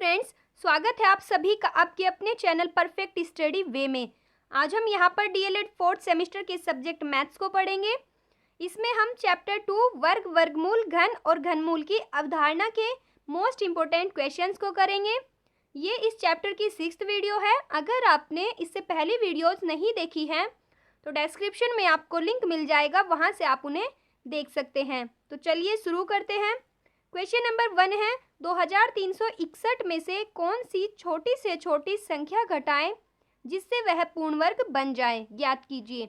Friends, स्वागत है आप सभी का आपके अपने चैनल परफेक्ट स्टडी वे में। आज हम यहाँ पर डीएलएड फोर्थ सेमेस्टर के सब्जेक्ट मैथ्स को पढ़ेंगे। इसमें हम चैप्टर 2 वर्ग, वर्गमूल, घन और घनमूल की अवधारणा के मोस्ट इम्पोर्टेंट क्वेश्चंस को करेंगे। ये इस चैप्टर की 6th वीडियो है। अगर आपने इससे पहली वीडियोस नहीं देखी हैं तो डिस्क्रिप्शन में आपको लिंक मिल जाएगा, वहाँ से आप उन्हें देख सकते हैं। तो चलिए शुरू करते हैं। क्वेश्चन नंबर 1 है, 2361 में से कौन सी छोटी से छोटी संख्या घटाएं जिससे वह पूर्ण वर्ग बन जाए, ज्ञात कीजिए।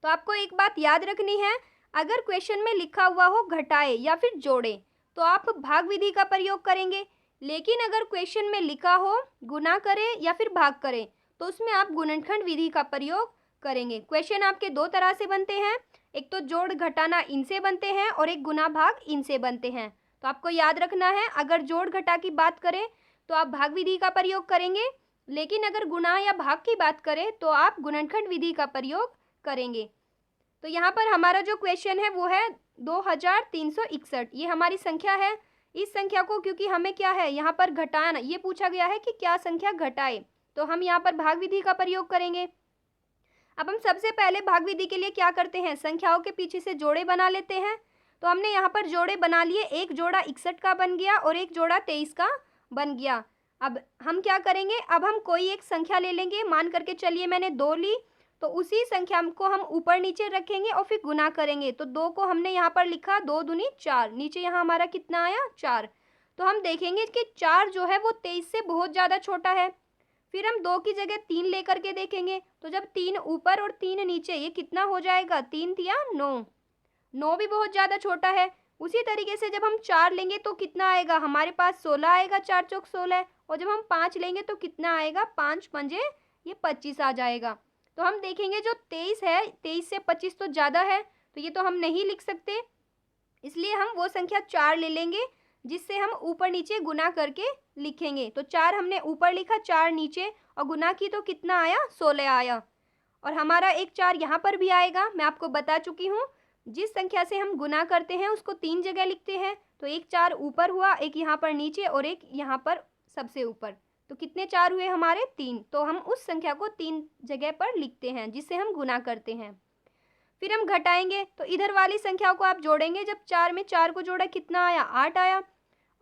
तो आपको एक बात याद रखनी है, अगर क्वेश्चन में लिखा हुआ हो घटाए या फिर जोड़े तो आप भाग विधि का प्रयोग करेंगे, लेकिन अगर क्वेश्चन में लिखा हो गुना करें या फिर भाग करें तो उसमें आप गुणनखंड विधि का प्रयोग करेंगे। क्वेश्चन आपके दो तरह से बनते हैं, एक तो जोड़ घटाना इनसे बनते हैं और एक गुना भाग इनसे बनते हैं। तो आपको याद रखना है, अगर जोड़ घटा की बात करें तो आप भाग विधि का प्रयोग करेंगे, लेकिन अगर गुना या भाग की बात करें तो आप गुणनखंड विधि का प्रयोग करेंगे। तो यहाँ पर हमारा जो क्वेश्चन है वो है 2361, ये हमारी संख्या है। इस संख्या को क्योंकि हमें क्या है यहाँ पर घटाना, ये पूछा गया है कि क्या संख्या घटाए, तो हम यहाँ पर भाग विधि का प्रयोग करेंगे। अब हम सबसे पहले भाग विधि के लिए क्या करते हैं, संख्याओं के पीछे से जोड़े बना लेते हैं। तो हमने यहाँ पर जोड़े बना लिए, एक जोड़ा 61 का बन गया और एक जोड़ा 23 का बन गया। अब हम क्या करेंगे, अब हम कोई एक संख्या ले लेंगे, मान करके चलिए मैंने 2 ली, तो उसी संख्या को हम ऊपर नीचे रखेंगे और फिर गुना करेंगे। तो 2 को हमने यहाँ पर लिखा 2 दूनी 4, नीचे यहाँ हमारा कितना आया 4। तो हम देखेंगे कि 4 जो है वो 23 से बहुत ज़्यादा छोटा है। फिर हम 2 की जगह 3 लेकर के देखेंगे, तो जब 3 ऊपर और 3 नीचे, ये कितना हो जाएगा, 3 तिया 9, 9 भी बहुत ज़्यादा छोटा है। उसी तरीके से जब हम 4 लेंगे तो कितना आएगा, हमारे पास 16 आएगा, 4 चौक 16, और जब हम 5 लेंगे तो कितना आएगा, 5 पंजे ये 25 आ जाएगा। तो हम देखेंगे जो 23 है, 23 से 25 तो ज़्यादा है, तो ये तो हम नहीं लिख सकते, इसलिए हम वो संख्या 4 ले लेंगे जिससे हम ऊपर नीचे गुना करके लिखेंगे। तो 4 हमने ऊपर लिखा, 4 नीचे, और गुना की तो कितना आया, 16 आया। और हमारा एक 4 यहाँ पर भी आएगा, मैं आपको बता चुकी हूँ, जिस संख्या से हम गुना करते हैं उसको 3 जगह लिखते हैं। तो एक 4 ऊपर हुआ, एक यहाँ पर नीचे और एक यहाँ पर सबसे ऊपर। तो कितने 4 हुए हमारे, 3। तो हम उस संख्या को 3 जगह पर लिखते हैं जिससे हम गुना करते हैं। फिर हम घटाएंगे, तो इधर वाली संख्याओं को आप जोड़ेंगे, जब 4 में 4 को जोड़ा कितना आया, 8 आया।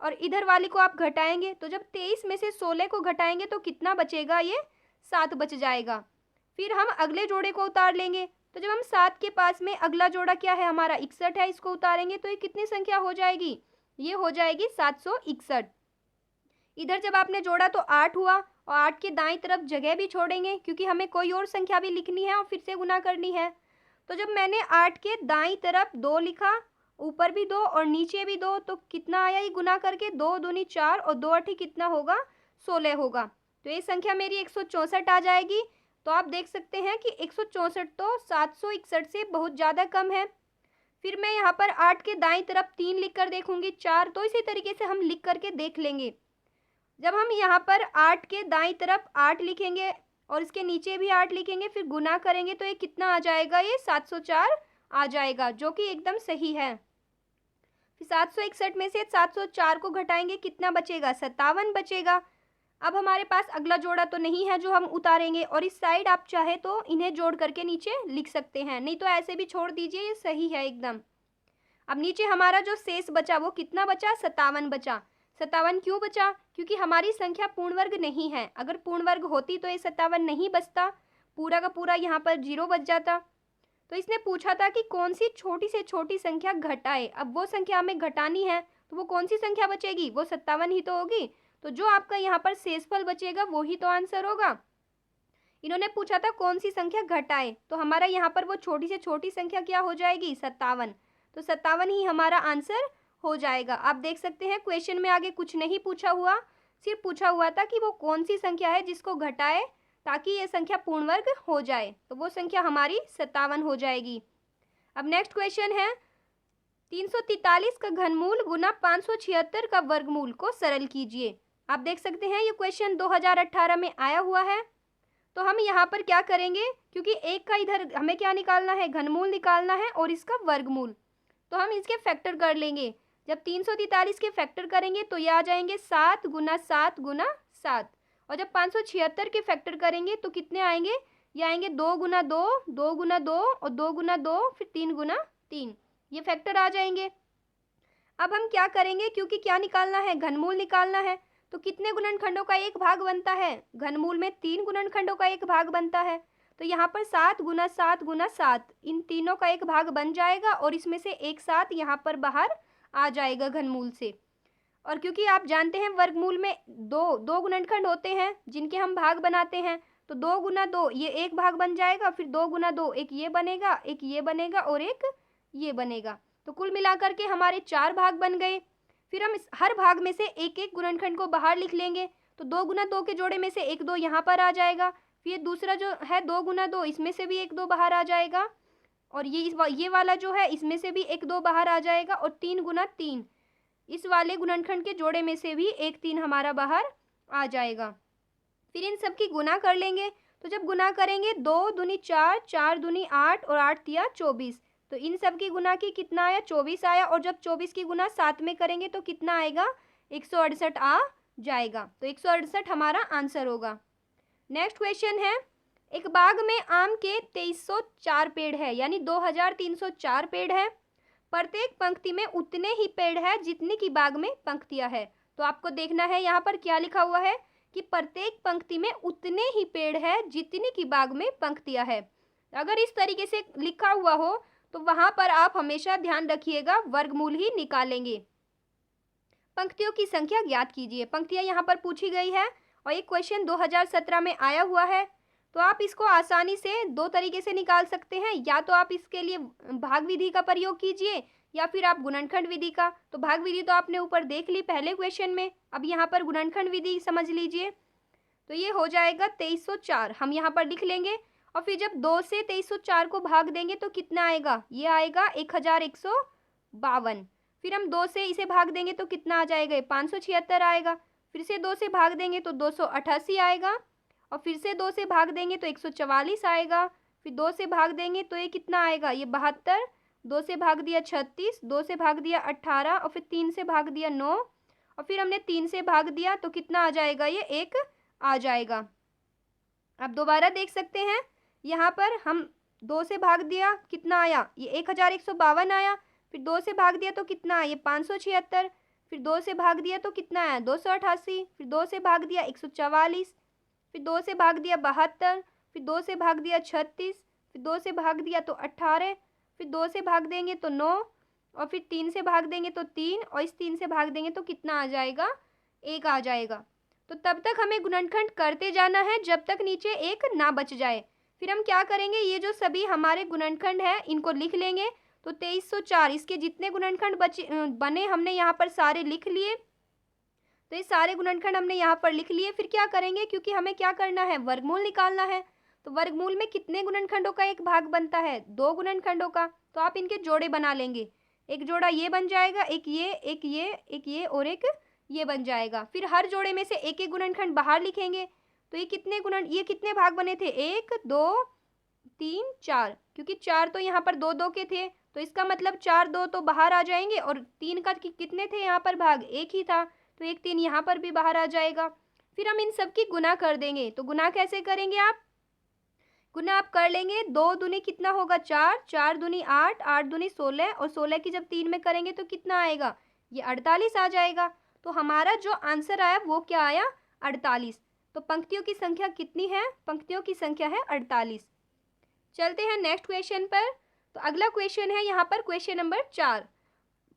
और इधर वाली को आप घटाएंगे, तो जब 23 में से 16 को घटाएंगे तो कितना बचेगा, ये 7 बच जाएगा। फिर हम अगले जोड़े को उतार लेंगे, तो जब हम 7 के पास में अगला जोड़ा क्या है हमारा 61 है, इसको उतारेंगे तो ये कितनी संख्या हो जाएगी, ये हो जाएगी 761। इधर जब आपने जोड़ा तो 8 हुआ, और 8 के दाईं तरफ जगह भी छोड़ेंगे क्योंकि हमें कोई और संख्या भी लिखनी है और फिर से गुना करनी है। तो जब मैंने 8 के दाईं तरफ 2 लिखा, ऊपर भी 2 और नीचे भी 2, तो कितना आया ये गुना करके, 2 दूनी 4 और 2 अठी कितना होगा, 16 होगा। तो ये संख्या मेरी 164 आ जाएगी। तो आप देख सकते हैं कि 164 तो 761 से बहुत ज़्यादा कम है। फिर मैं यहाँ पर 8 के दाईं तरफ 3 लिख कर देखूंगी, 4, तो इसी तरीके से हम लिख करके देख लेंगे। जब हम यहाँ पर 8 के दाईं तरफ 8 लिखेंगे और इसके नीचे भी 8 लिखेंगे, फिर गुना करेंगे तो ये कितना आ जाएगा, ये 704 आ जाएगा, जो कि एकदम सही है। फिर 761 में से 704 को घटाएंगे, कितना बचेगा, 57 बचेगा। अब हमारे पास अगला जोड़ा तो नहीं है जो हम उतारेंगे, और इस साइड आप चाहे तो इन्हें जोड़ करके नीचे लिख सकते हैं, नहीं तो ऐसे भी छोड़ दीजिए, ये सही है एकदम। अब नीचे हमारा जो शेष बचा वो कितना बचा, 57 बचा। 57 क्यों बचा, क्योंकि हमारी संख्या पूर्ण वर्ग नहीं है। अगर पूर्ण वर्ग होती तो ये 57 नहीं बचता, पूरा का पूरा यहाँ पर 0 बच जाता। तो इसने पूछा था कि कौन सी छोटी से छोटी संख्या घटाए। अब वो संख्या हमें घटानी है, तो वो कौन सी संख्या बचेगी, वो 57 ही तो होगी। तो जो आपका यहाँ पर शेषफल बचेगा वो ही तो आंसर होगा। इन्होंने पूछा था कौन सी संख्या घटाए, तो हमारा यहाँ पर वो छोटी से छोटी संख्या क्या हो जाएगी, 57। तो 57 ही हमारा आंसर हो जाएगा। आप देख सकते हैं क्वेश्चन में आगे कुछ नहीं पूछा हुआ, सिर्फ पूछा हुआ था कि वो कौन सी संख्या है जिसको घटाए ताकि ये संख्या पूर्ण वर्ग हो जाए, तो वो संख्या हमारी 57 हो जाएगी। अब नेक्स्ट क्वेश्चन है, 343 का घनमूल गुना 576 का वर्गमूल को सरल कीजिए। आप देख सकते हैं ये क्वेश्चन 2018 में आया हुआ है। तो हम यहाँ पर क्या करेंगे, क्योंकि एक का इधर हमें क्या निकालना है, घनमूल निकालना है और इसका वर्गमूल, तो हम इसके फैक्टर कर लेंगे। जब 343 के फैक्टर करेंगे तो ये आ जाएंगे 7 गुना 7 गुना 7। और जब 576 के फैक्टर करेंगे तो कितने आएंगे? ये आएंगे 2 गुना 2, 2 गुना 2 और 2 गुना 2, फिर 3 गुना 3। ये फैक्टर आ जाएंगे। अब हम क्या करेंगे, क्योंकि क्या निकालना है? घनमूल निकालना है। तो कितने गुणनखंडों का एक भाग बनता है? घनमूल में 3 गुणनखंडों का एक भाग बनता है। तो यहाँ पर 7 गुना 7 गुना 7, इन तीनों का एक भाग बन जाएगा और इसमें से एक 7 यहाँ पर बाहर आ जाएगा घनमूल से। और क्योंकि आप जानते हैं वर्गमूल में दो गुणनखंड होते हैं जिनके हम भाग बनाते हैं, तो 2 गुना 2 ये एक भाग बन जाएगा, फिर 2 गुना 2 एक ये बनेगा, एक ये बनेगा और एक ये बनेगा। तो कुल मिलाकर के हमारे 4 भाग बन गए। फिर हम हर भाग में से एक एक गुणनखंड को बाहर लिख लेंगे। तो 2 गुना 2 के जोड़े में से 1 2 यहाँ पर आ जाएगा। फिर दूसरा जो है 2 गुना 2, इसमें से भी 1 2 बाहर आ जाएगा। और ये वाला जो है इसमें से भी 1 2 बाहर आ जाएगा। और 3 गुना 3, इस वाले गुणनखंड के जोड़े में से भी 1 3 हमारा बाहर आ जाएगा। फिर इन सब की गुना कर लेंगे। तो जब गुना करेंगे 2 दूनी 4, 4 दूनी 8 और 8 तिया 24। तो इन सब की गुना की कितना आया? 24 आया। और जब 24 की गुना 7 में करेंगे तो कितना आएगा? 168 आ जाएगा। तो 168 हमारा आंसर होगा। नेक्स्ट क्वेश्चन है, एक बाग में आम के 2304 पेड़ है, यानी 2304 पेड़ है। प्रत्येक पंक्ति में उतने ही पेड़ है जितनी की बाग में पंक्तियां है। तो आपको देखना है यहाँ पर क्या लिखा हुआ है कि प्रत्येक पंक्ति में उतने ही पेड़ है जितनी की बाग में पंक्तियां है। अगर इस तरीके से लिखा हुआ हो तो वहां पर आप हमेशा ध्यान रखिएगा वर्गमूल ही निकालेंगे। पंक्तियों की संख्या ज्ञात कीजिए। पंक्तियां यहाँ पर पूछी गई है और ये क्वेश्चन 2017 में आया हुआ है। तो आप इसको आसानी से 2 तरीके से निकाल सकते हैं। या तो आप इसके लिए भाग विधि का प्रयोग कीजिए या फिर आप गुणनखंड विधि का। तो भाग विधि तो आपने ऊपर देख ली पहले क्वेश्चन में, अब यहाँ पर गुणनखंड विधि समझ लीजिए। तो ये हो जाएगा 2304, हम यहाँ पर लिख लेंगे। और फिर जब 2 से 2304 को भाग देंगे तो कितना आएगा? ये आएगा 1152। फिर हम 2 से इसे भाग देंगे तो कितना आ जाएगा? 576 आएगा। फिर से 2 से भाग देंगे तो 288 आएगा। और फिर से 2 से भाग देंगे तो 144 आएगा। फिर 2 से भाग देंगे तो ये कितना आएगा? ये 72। 2 से भाग दिया 36, 2 से भाग दिया 18 और फिर 3 से भाग दिया 9 और फिर हमने 3 से भाग दिया तो कितना आ जाएगा? ये 1 आ जाएगा। अब दोबारा देख सकते हैं, यहाँ पर हम 2 से भाग दिया, कितना आया? ये 1152 आया। फिर 2 से भाग दिया तो कितना आया? ये 576। फिर 2 से भाग दिया तो कितना आया? 288। फिर 2 से भाग दिया 144। फिर 2 से भाग दिया 72। फिर 2 से भाग दिया 36। फिर 2 से भाग दिया तो 18। फिर 2 से भाग देंगे तो 9 और फिर 3 से भाग देंगे तो 3 और इस 3 से भाग देंगे तो कितना आ जाएगा? 1 आ जाएगा। तो तब तक हमें गुणनखंड करते जाना है जब तक नीचे 1 ना बच जाए। फिर हम क्या करेंगे, ये जो सभी हमारे गुणनखंड है इनको लिख लेंगे। तो 2304 इसके जितने गुणनखंड बने हमने यहाँ पर सारे लिख लिए। तो ये सारे गुणनखंड हमने यहाँ पर लिख लिए। फिर क्या करेंगे, क्योंकि हमें क्या करना है? वर्गमूल निकालना है। तो वर्गमूल में कितने गुणनखंडों का एक भाग बनता है? 2 गुणनखंडों का। तो आप इनके जोड़े बना लेंगे। एक जोड़ा ये बन जाएगा, एक ये, एक ये, एक ये और एक ये बन जाएगा। फिर हर जोड़े में से एक एक गुणनखंड बाहर लिखेंगे। तो ये कितने भाग बने थे? 1 2 3 4, क्योंकि 4 तो यहाँ पर 2 2 के थे। तो इसका मतलब 4 2 तो बाहर आ जाएंगे और 3 का कितने थे यहाँ पर भाग? 1 ही था। तो 1 3 यहाँ पर भी बाहर आ जाएगा। फिर हम इन सब की गुना कर देंगे। तो गुना कैसे करेंगे आप? गुना आप कर लेंगे, 2 दूनी कितना होगा? 4, 4 दूनी 8, 8 दूनी 16 और 16 की जब 3 में करेंगे तो कितना आएगा? ये 48 आ जाएगा। तो हमारा जो आंसर आया वो क्या आया? 48। तो पंक्तियों की संख्या कितनी है? पंक्तियों की संख्या है 48। चलते हैं नेक्स्ट क्वेश्चन पर। तो अगला क्वेश्चन है यहाँ पर क्वेश्चन नंबर 4।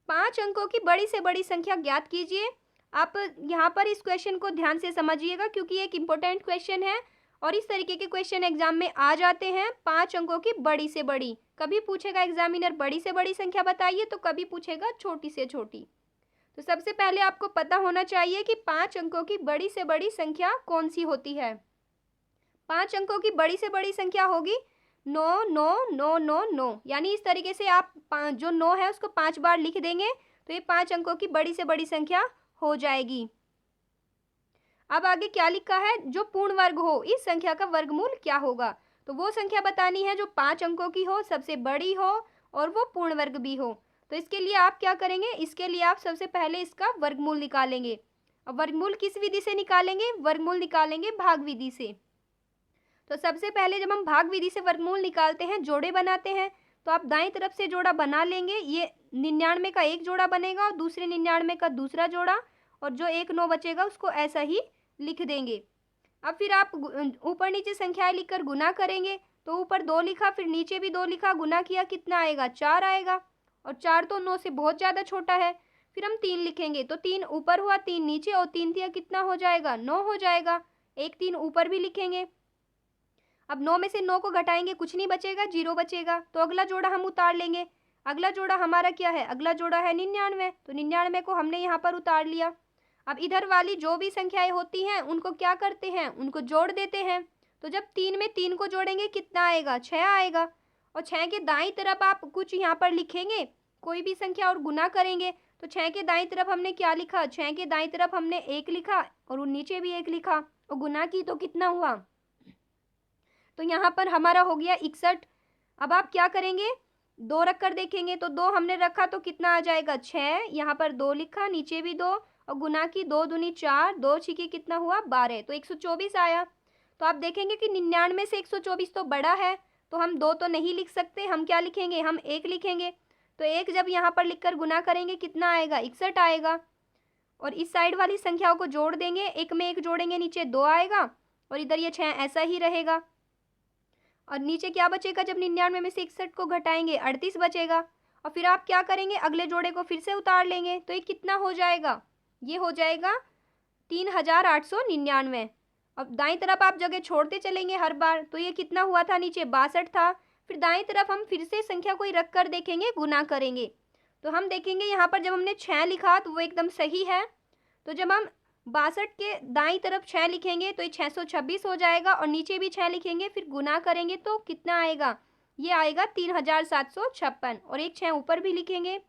5 अंकों की बड़ी से बड़ी संख्या ज्ञात कीजिए। आप यहाँ पर इस क्वेश्चन को ध्यान से समझिएगा क्योंकि ये एक इम्पोर्टेंट क्वेश्चन है और इस तरीके के क्वेश्चन एग्जाम में आ जाते हैं। 5 अंकों की बड़ी से बड़ी, कभी पूछेगा एग्जामिनर बड़ी से बड़ी संख्या बताइए, तो कभी पूछेगा छोटी से छोटी। तो सबसे पहले आपको पता होना चाहिए कि 5 अंकों की बड़ी से बड़ी संख्या कौन सी होती है। 5 अंकों की बड़ी से बड़ी संख्या होगी 9 9 9 9 9। यानी इस तरीके से आप जो 9 है उसको 5 बार लिख देंगे तो ये 5 अंकों की बड़ी से बड़ी संख्या हो जाएगी। अब आगे क्या लिखा है? जो पूर्ण वर्ग हो, इस संख्या का वर्गमूल क्या होगा? तो वो संख्या बतानी है जो 5 अंकों की हो, सबसे बड़ी हो और वो पूर्ण वर्ग भी हो। तो इसके लिए आप क्या करेंगे, इसके लिए आप सबसे पहले इसका वर्गमूल निकालेंगे। अब वर्गमूल किस विधि से निकालेंगे, वर्गमूल निकालेंगे भाग विधि से। तो सबसे पहले जब हम भाग विधि से वर्गमूल निकालते हैं, जोड़े बनाते हैं, तो आप दाएं तरफ से जोड़ा बना लेंगे। ये 99 का एक जोड़ा बनेगा और दूसरे 99 का दूसरा जोड़ा, और जो 1 9 बचेगा उसको ऐसा ही लिख देंगे। अब फिर आप ऊपर नीचे संख्याएं लिखकर गुना करेंगे। तो ऊपर 2 लिखा, फिर नीचे भी 2 लिखा, गुना किया, कितना आएगा, 4 आएगा। और 4 तो 9 से बहुत ज़्यादा छोटा है। फिर हम 3 लिखेंगे, तो 3 ऊपर हुआ, 3 नीचे, और 3 दिया कितना हो जाएगा, 9 हो जाएगा। एक 3 ऊपर भी लिखेंगे। अब 9 में से 9 को घटाएंगे, कुछ नहीं बचेगा, 0 बचेगा। तो अगला जोड़ा हम उतार लेंगे। अगला जोड़ा हमारा क्या है, अगला जोड़ा है 99। तो 99 को हमने यहाँ पर उतार लिया। अब इधर वाली जो भी संख्याएं होती हैं उनको क्या करते हैं, उनको जोड़ देते हैं। तो जब 3 में 3 को जोड़ेंगे कितना आएगा, 6 आएगा। और 6 के दाईं तरफ आप कुछ यहाँ पर लिखेंगे, कोई भी संख्या, और गुना करेंगे। तो 6 के दाईं तरफ हमने क्या लिखा, 6 के दाईं तरफ हमने 1 लिखा, और नीचे भी 1 लिखा, और गुना की तो कितना हुआ, तो यहाँ पर हमारा हो गया 61। अब आप क्या करेंगे, 2 रख कर देखेंगे। तो 2 हमने रखा तो कितना आ जाएगा, 6। यहाँ पर 2 लिखा, नीचे भी 2, और गुना की 2 दूनी 4, 2 छिके कितना हुआ, 12, तो 124 आया। तो आप देखेंगे कि 99 से 124 तो बड़ा है, तो हम 2 तो नहीं लिख सकते, हम क्या लिखेंगे, हम 1 लिखेंगे। तो 1 जब यहाँ पर लिखकर गुना करेंगे कितना आएगा, 61 आएगा। और इस साइड वाली संख्याओं को जोड़ देंगे, 1 में 1 जोड़ेंगे, नीचे 2 आएगा, और इधर ये 6 ऐसा ही रहेगा। और नीचे क्या बचेगा, जब 99 में से 61 को घटाएंगे, 38 बचेगा। और फिर आप क्या करेंगे, अगले जोड़े को फिर से उतार लेंगे। तो ये कितना हो जाएगा, ये हो जाएगा 3899। अब दाईं तरफ आप जगह छोड़ते चलेंगे हर बार। तो ये कितना हुआ था, नीचे 62 था। फिर दाईं तरफ हम फिर से संख्या कोई रख कर देखेंगे, गुना करेंगे। तो हम देखेंगे यहाँ पर जब हमने 6 लिखा तो वो एकदम सही है। तो जब हम 62 के दाईं तरफ 6 लिखेंगे तो ये 626 हो जाएगा, और नीचे भी 6 लिखेंगे, फिर गुना करेंगे तो कितना आएगा, ये आएगा 3756, और एक 6 ऊपर भी लिखेंगे।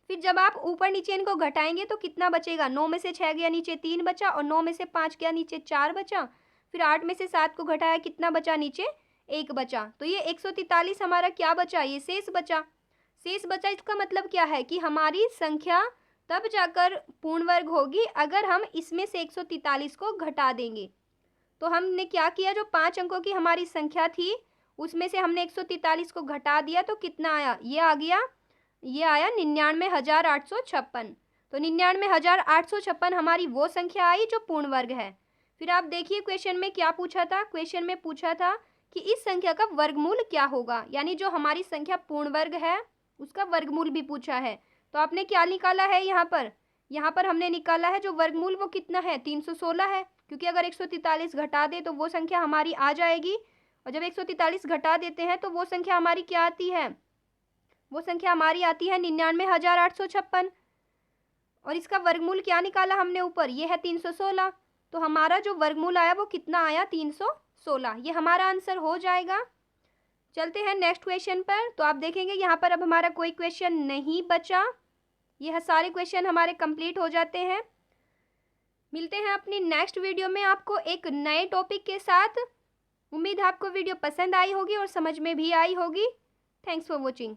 फिर जब आप ऊपर नीचे इनको घटाएंगे तो कितना बचेगा, 9 में से 6 गया, नीचे 3 बचा, और 9 में से 5 गया, नीचे 4 बचा। फिर 8 में से 7 को घटाया, कितना बचा, नीचे 1 बचा। तो ये 143 हमारा क्या बचा, ये शेष बचा। शेष बचा, इसका मतलब क्या है कि हमारी संख्या तब जाकर पूर्ण वर्ग होगी अगर हम इसमें से 143 को घटा देंगे। तो हमने क्या किया, जो 5 अंकों की हमारी संख्या थी उसमें से हमने 143 को घटा दिया, तो कितना आया, ये आ गया, ये आया 99,856। तो 99,856 हमारी वो संख्या आई जो पूर्ण वर्ग है। फिर आप देखिए क्वेश्चन में क्या पूछा था, क्वेश्चन में पूछा था कि इस संख्या का वर्गमूल क्या होगा, यानी जो हमारी संख्या पूर्ण वर्ग है उसका वर्गमूल भी पूछा है। तो आपने क्या निकाला है, यहाँ पर हमने निकाला है जो वर्गमूल वो कितना है, 316 है। क्योंकि अगर 143 घटा दे तो वो संख्या हमारी आ जाएगी, और जब 143 घटा देते हैं तो वो संख्या हमारी क्या आती है, वो संख्या हमारी आती है 99,856। और इसका वर्गमूल क्या निकाला हमने ऊपर, ये है 316। तो हमारा जो वर्गमूल आया वो कितना आया, 316। ये हमारा आंसर हो जाएगा। चलते हैं नेक्स्ट क्वेश्चन पर। तो आप देखेंगे यहाँ पर अब हमारा कोई क्वेश्चन नहीं बचा, यह सारे क्वेश्चन हमारे कंप्लीट हो जाते हैं। मिलते हैं अपनी नेक्स्ट वीडियो में आपको एक नए टॉपिक के साथ। उम्मीद है आपको वीडियो पसंद आई होगी और समझ में भी आई होगी। Thanks for watching.